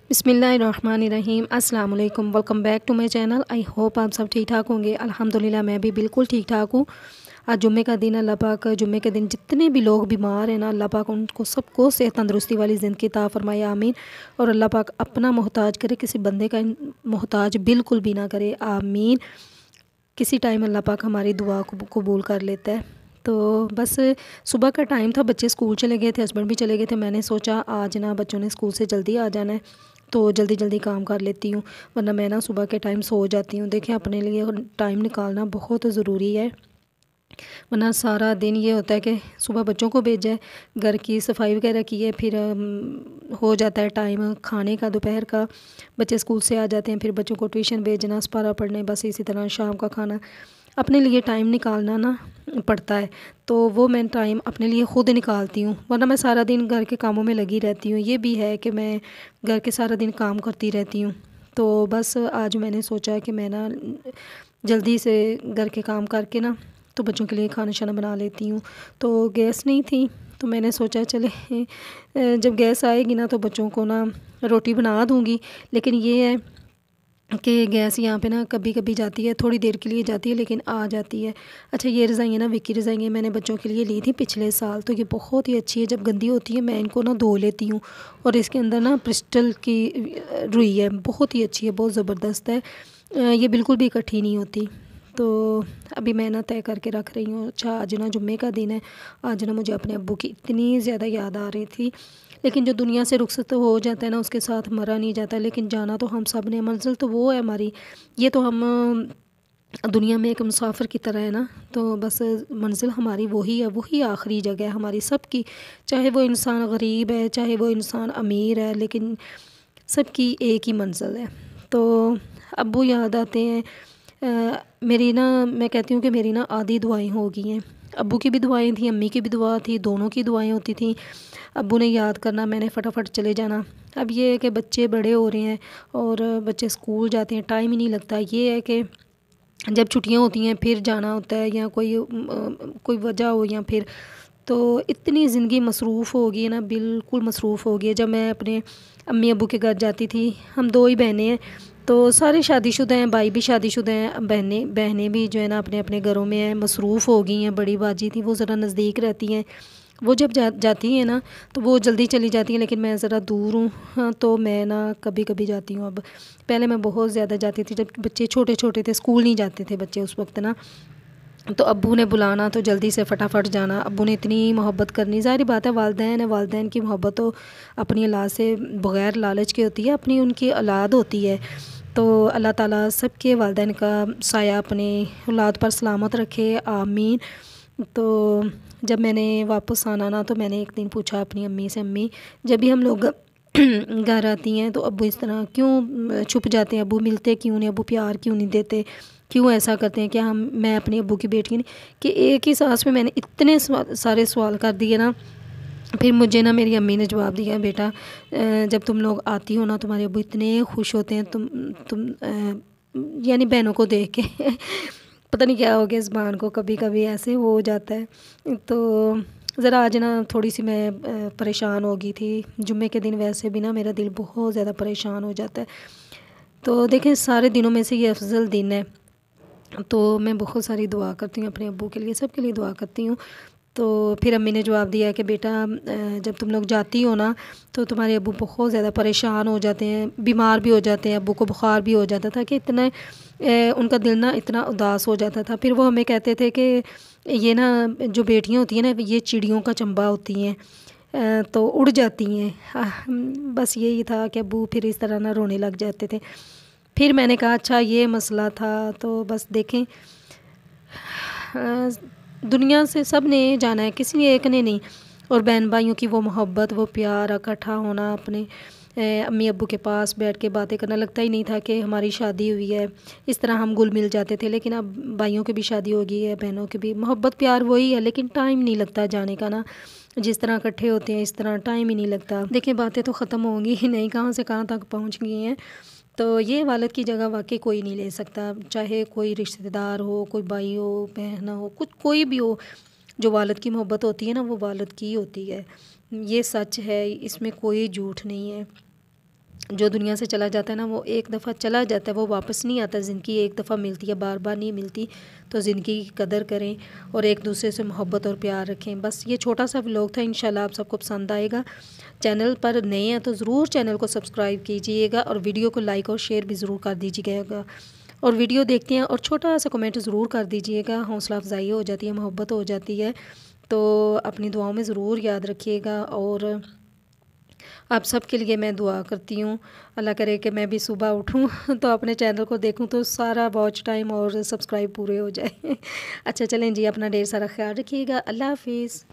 بسم اللہ الرحمن الرحیم۔ السلام علیکم، welcome back to my channel. I hope آپ سب ٹھیک ٹھاک ہوں گے۔ الحمدللہ میں بھی بالکل ٹھیک ٹھاک ہوں۔ آج جمعے کا دن، اللہ پاک جمعے کے دن جتنے بھی لوگ بیمار ہیں نا، اللہ پاک ان کو سب کو صحت تندرستی والی زندگی عطا فرمائے، آمین۔ اور اللہ پاک اپنا محتاج کرے، کسی بندے کا محتاج بالکل بھی نہ کرے، آمین۔ کسی ٹائم اللہ پاک ہماری دعا کو قبول کر لیتا ہے۔ تو بس صبح کا ٹائم تھا، بچے اسکول چلے گئے تھے، ہسبینڈ بھی چلے گئے تھے۔ میں نے سوچا آج نا بچوں نے اسکول سے جلدی آ جانا ہے تو جلدی جلدی کام کر لیتی ہوں، ورنہ میں نا صبح کے ٹائم سو جاتی ہوں۔ دیکھیں اپنے لیے ٹائم نکالنا بہت ضروری ہے، ورنہ سارا دن یہ ہوتا ہے کہ صبح بچوں کو بھیجا ہے، گھر کی صفائی وغیرہ کی ہے، پھر ہو جاتا ہے ٹائم کھانے کا، دوپہر کا، بچے اسکول سے آ جاتے ہیں، پھر بچوں کو ٹیوشن بھیجنا، سپارہ پڑھنے، بس اسی طرح شام کا کھانا، اپنے لیے ٹائم نکالنا نا پڑتا ہے۔ تو وہ میں ٹائم اپنے لیے خود نکالتی ہوں، ورنہ میں سارا دن گھر کے کاموں میں لگی رہتی ہوں۔ یہ بھی ہے کہ میں گھر کے سارا دن کام کرتی رہتی ہوں، تو بس آج میں نے سوچا کہ میں نا جلدی سے گھر کے کام کر کے نا تو بچوں کے لیے کھانا شانا بنا لیتی ہوں۔ تو گیس نہیں تھی تو میں نے سوچا چلے جب گیس آئے گی نا تو بچوں کو نا روٹی بنا دوں گی، لیکن یہ ہے کہ گیس یہاں پہ نا کبھی کبھی جاتی ہے، تھوڑی دیر کے لیے جاتی ہے لیکن آ جاتی ہے۔ اچھا یہ رضائیاں نا وکی رضائیاں میں نے بچوں کے لیے لی تھی پچھلے سال، تو یہ بہت ہی اچھی ہے، جب گندی ہوتی ہے میں ان کو نا دھو لیتی ہوں، اور اس کے اندر نا کرسٹل کی روئی ہے، بہت ہی اچھی ہے، بہت زبردست ہے، یہ بالکل بھی اکٹھی نہیں ہوتی۔ تو ابھی میں نا طے کر کے رکھ رہی ہوں۔ اچھا آج نا جمعے کا دن ہے، آج نا مجھے اپنے ابو کی اتنی زیادہ یاد آ رہی تھی، لیکن جو دنیا سے رخصت ہو جاتا ہے نا اس کے ساتھ مرا نہیں جاتا، لیکن جانا تو ہم سب نے، منزل تو وہ ہے ہماری، یہ تو ہم دنیا میں ایک مسافر کی طرح ہے نا، تو بس منزل ہماری وہی ہے، وہی آخری جگہ ہے ہماری سب کی، چاہے وہ انسان غریب ہے، چاہے وہ انسان امیر ہے، لیکن سب کی ایک ہی منزل ہے۔ تو ابو یاد آتے ہیں، میری نا میں کہتی ہوں کہ میری نا آدھی دعائیں ہو گئی ہیں، ابو کی بھی دعائیں تھیں، امی کی بھی دعا تھی، دونوں کی دعائیں ہوتی تھیں، ابو نے یاد کرنا، میں نے فٹافٹ چلے جانا۔ اب یہ ہے کہ بچے بڑے ہو رہے ہیں اور بچے اسکول جاتے ہیں، ٹائم ہی نہیں لگتا۔ یہ ہے کہ جب چھٹیاں ہوتی ہیں پھر جانا ہوتا ہے، یا کوئی وجہ ہو، یا پھر تو اتنی زندگی مصروف ہو گئی ہے نا، بالکل مصروف ہو گئی ہے۔ جب میں اپنے امی ابو کے گھر جاتی تھی، ہم دو ہی بہنیں ہیں، تو سارے شادی شدہ ہیں، بھائی بھی شادی شدہ ہیں، بہنیں بھی جو ہے نا اپنے اپنے گھروں میں ہیں، مصروف ہو گئی ہیں۔ بڑی باجی تھی وہ ذرا نزدیک رہتی ہیں، وہ جب جاتی ہیں نا تو وہ جلدی چلی جاتی ہیں، لیکن میں ذرا دور ہوں، ہاں تو میں نا کبھی کبھی جاتی ہوں۔ اب پہلے میں بہت زیادہ جاتی تھی، جب بچے چھوٹے چھوٹے تھے، اسکول نہیں جاتے تھے بچے اس وقت نا، تو ابو نے بلانا تو جلدی سے فٹافٹ جانا، ابو نے اتنی محبت کرنی، ظاہری بات ہے والدین ہے، والدین کی محبت تو اپنی اولاد سے بغیر لالچ کی ہوتی ہے، اپنی ان کی اولاد ہوتی ہے، تو اللہ تعالیٰ سب کے والدین کا سایہ اپنے اولاد پر سلامت رکھے، آمین۔ تو جب میں نے واپس آنا نا تو میں نے ایک دن پوچھا اپنی امی سے، امی جب بھی ہم لوگ گھر آتی ہیں تو ابو اس طرح کیوں چھپ جاتے ہیں، ابو ملتے کیوں نہیں، ابو پیار کیوں نہیں دیتے، کیوں ایسا کرتے ہیں، کیا میں اپنے ابو کی بیٹی نہیں، کہ ایک ہی سانس میں نے اتنے سارے سوال کر دیے نا۔ پھر مجھے نا میری امی نے جواب دیا، بیٹا جب تم لوگ آتی ہو نا تمہارے ابو اتنے خوش ہوتے ہیں، تم یعنی بہنوں کو دیکھ کے پتہ نہیں کیا ہو گیا زبان کو، کبھی کبھی ایسے ہو جاتا ہے۔ تو ذرا آج نا تھوڑی سی میں پریشان ہو گئی تھی، جمعے کے دن ویسے بھی نا میرا دل بہت زیادہ پریشان ہو جاتا ہے، تو دیکھیں سارے دنوں میں سے یہ افضل دن ہے، تو میں بہت ساری دعا کرتی ہوں اپنے ابو کے لیے، سب کے لیے دعا کرتی ہوں۔ تو پھر امی نے جواب دیا کہ بیٹا جب تم لوگ جاتی ہو نا تو تمہارے ابو بہت زیادہ پریشان ہو جاتے ہیں، بیمار بھی ہو جاتے ہیں، ابو کو بخار بھی ہو جاتا تھا، کہ اتنا ان کا دل نا اتنا اداس ہو جاتا تھا۔ پھر وہ ہمیں کہتے تھے کہ یہ نا جو بیٹیاں ہوتی ہیں نا یہ چڑیوں کا چنبا ہوتی ہیں، تو اڑ جاتی ہیں، بس یہی تھا کہ ابو پھر اس طرح نہ رونے لگ جاتے تھے۔ پھر میں نے کہا اچھا یہ مسئلہ تھا، تو بس دیکھیں دنیا سے سب نے جانا ہے، کسی ایک نے نہیں، اور بہن بھائیوں کی وہ محبت، وہ پیار، اکٹھا ہونا، اپنے امی ابو کے پاس بیٹھ کے باتیں کرنا، لگتا ہی نہیں تھا کہ ہماری شادی ہوئی ہے، اس طرح ہم گل مل جاتے تھے، لیکن اب بھائیوں کی بھی شادی ہو گئی ہے، بہنوں کی بھی، محبت پیار وہی ہے، لیکن ٹائم نہیں لگتا جانے کا نا، جس طرح اکٹھے ہوتے ہیں اس طرح ٹائم ہی نہیں لگتا۔ دیکھیں باتیں تو ختم ہوں گی ہی نہیں، کہاں سے کہاں تک پہنچ گئی ہیں، تو یہ والد کی جگہ واقعی کوئی نہیں لے سکتا، چاہے کوئی رشتہ دار ہو، کوئی بھائی ہو، بہن ہو، کوئی بھی ہو، جو والد کی محبت ہوتی ہے نا وہ والد کی ہوتی ہے، یہ سچ ہے، اس میں کوئی جھوٹ نہیں ہے۔ جو دنیا سے چلا جاتا ہے نا وہ ایک دفعہ چلا جاتا ہے، وہ واپس نہیں آتا، زندگی ایک دفعہ ملتی ہے، بار بار نہیں ملتی، تو زندگی کی قدر کریں اور ایک دوسرے سے محبت اور پیار رکھیں۔ بس یہ چھوٹا سا ولاگ تھا، انشاءاللہ آپ سب کو پسند آئے گا۔ چینل پر نئے ہیں تو ضرور چینل کو سبسکرائب کیجئے گا اور ویڈیو کو لائک اور شیئر بھی ضرور کر دیجیے گا، اور ویڈیو دیکھتے ہیں اور چھوٹا سا کمنٹ ضرور کر دیجیے گا، حوصلہ افزائی ہو جاتی ہے، محبت ہو جاتی ہے۔ تو اپنی دعاؤں میں ضرور یاد رکھیے گا، اور آپ سب کے لیے میں دعا کرتی ہوں، اللہ کرے کہ میں بھی صبح اٹھوں تو اپنے چینل کو دیکھوں تو سارا واچ ٹائم اور سبسکرائب پورے ہو جائے۔ اچھا چلیں جی، اپنا ڈھیر سارا خیال رکھیے گا، اللہ حافظ۔